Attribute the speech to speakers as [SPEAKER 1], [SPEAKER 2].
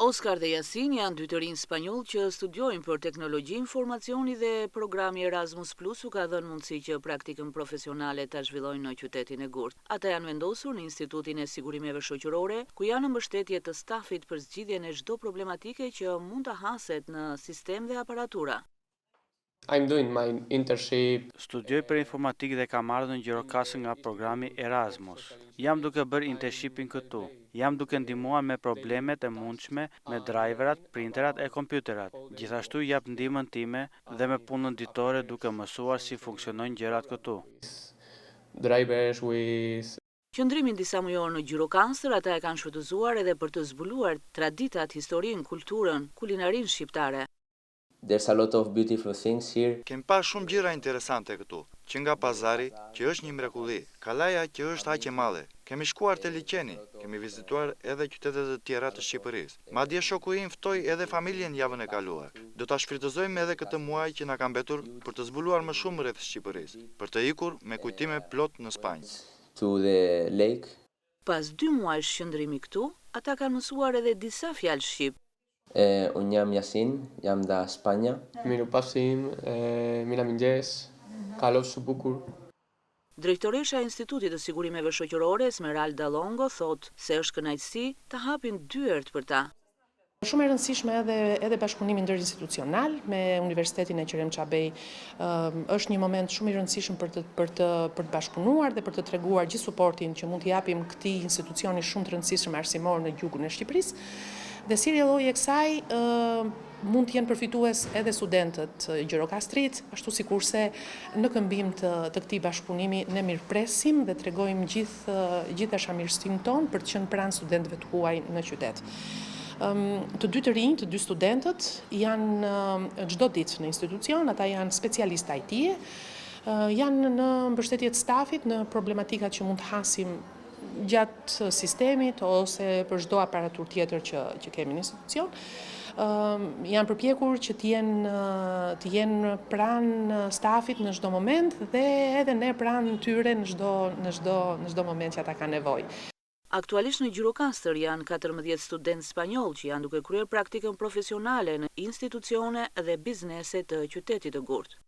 [SPEAKER 1] Oscar dhe Yasin janë dy të rinj spanjoll që studiojnë për teknologji, informacioni dhe programi Erasmus Plus u ka dhënë mundësi që praktikën profesionale ta zhvillojnë në qytetin e Gurt. Ata janë vendosur në Institutin e Sigurimeve Shoqërore, ku janë në mbështetje të stafit për zgjidhjen e çdo problematike që mund të haset në sistem dhe aparatura.
[SPEAKER 2] I'm doing my internship.
[SPEAKER 3] Studioj për informatikë dhe kam ardhur në Gjirokastër nga programi Erasmus. Jam duke bërë internshipin këtu. Jam duke ndihmuar me problemet e mundshme me driverat, printerat e kompjuterat. Gjithashtu jap ndihmën time dhe me punën ditore duke mësuar si funksionojnë gjërat këtu.
[SPEAKER 2] Drivers with
[SPEAKER 1] Qëndrimin disa mujor në Gjirokastër, ata e kanë shfrytëzuar edhe për të zbuluar traditat, historinë, kulturën, kulinarinë shqiptare.
[SPEAKER 4] There's a lot of beautiful things here.
[SPEAKER 5] Kem pa shumë gjëra interesante këtu, që nga pazari, që është një mrekulli, Kalaja që është aq e madhe. Kemi shkuar te liçeni, kemi vizituar edhe qytetet e tjera të Shqipërisë. Madje shoku im ftoi edhe familjen javën e kaluar. Do ta shfrytëzojmë edhe këtë muaj që na ka mbetur për të zbuluar më shumë rreth Shqipërisë, për të ikur me kujtime plot në Spanjë.
[SPEAKER 4] To the lake.
[SPEAKER 1] Pas 2 muajsh qëndrimi këtu, ata kanë mësuar edhe disa fjalë shqip.
[SPEAKER 4] Unë jam Yasin, jam nga Spanja.
[SPEAKER 2] Mirupafshim, mirëmëngjes, kalofshi bukur.
[SPEAKER 1] Drejtoresha e Institutit të Sigurimeve Shoqërore, Esmeralda Longo, thotë se është kënaqësi të hapin dyert për ta.
[SPEAKER 6] Shumë e rëndësishme edhe bashkëpunimi ndërinstitucional me Universitetin e Qerem Çabej është një moment shumë i rëndësishëm për të bashkëpunuar dhe për të treguar gjithë suportin që mund t'i japim këtij institucioni shumë të rëndësishëm arsimor në jugun e Shqipërisë. Dhe si rrjedhoi e kësaj mund të jenë përfitues edhe studentët Gjirokastrit, ashtu sikurse në këmbim të këtij bashkëpunimi ne mirëpresim dhe tregojmë gjithë dashamirësinë tonë për të qenë pranë studentëve të huaj në qytet. Të dy të rinj, të dy studentët janë çdo ditë në institucion, ata janë specialistë IT-e, janë në mbështetje të stafit në problematikat që mund të hasim gjatë sistemit ose për çdo aparatur tjetër që kemi në institucion. Janë përpjekur që të jenë pranë stafit në çdo moment dhe edhe ne pranë tyre në çdo moment që ata kanë nevojë.
[SPEAKER 1] Aktualisht në Gjirokastër janë 14 studentë spanjoll që janë duke kryer praktikën profesionale në institucione dhe biznese të qytetit të Gurt.